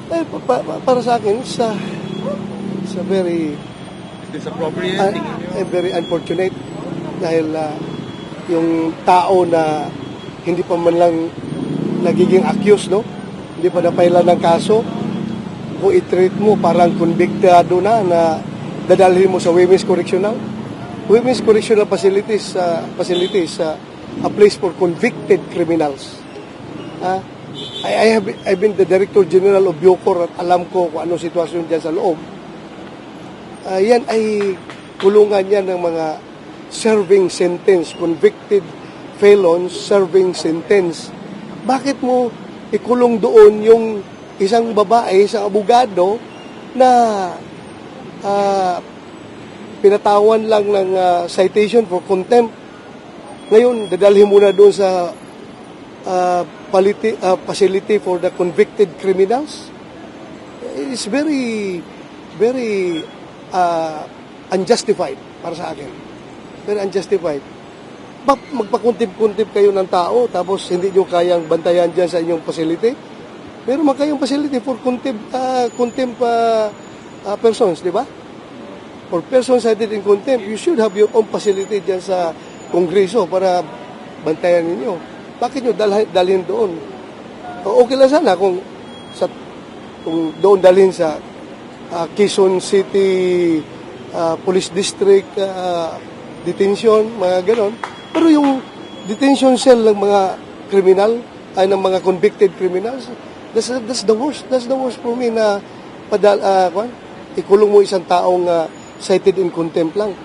Para sa akin, sa very Is this appropriate? very unfortunate dahil yung tao na hindi pa man lang nagiging accused, no? Hindi pa napailan ng kaso, kung i-treat mo parang convictado na dadalhin mo sa Women's Correctional Facilities, a place for convicted criminals. I've been the Director General of Bucor at alam ko kung anong sitwasyon dyan sa loob. Yan ay kulungan yan ng mga serving sentence, convicted felons serving sentence. Bakit mo ikulong doon yung isang babae, isang abogado na pinatawan lang ng citation for contempt? Ngayon, dadalhin mo na doon sa facility for the convicted criminals. It's very, very unjustified para sa akin. Very unjustified. Magpakuntip-kuntip kayo ng tao tapos hindi nyo kayang bantayan dyan sa inyong facility. Meron man kayong facility for contempt persons, di ba? For persons cited in contempt, you should have your own facility dyan sa Kongreso para bantayan ninyo. Bakit nyo dalhin doon? Okay lang sana kung doon dalhin sa Quezon City Police District detention, mga ganon. Pero yung detention cell ng mga criminal, ay ng mga convicted criminals, that's the worst. That's the worst for me na ikulong mo isang taong cited in contempt lang.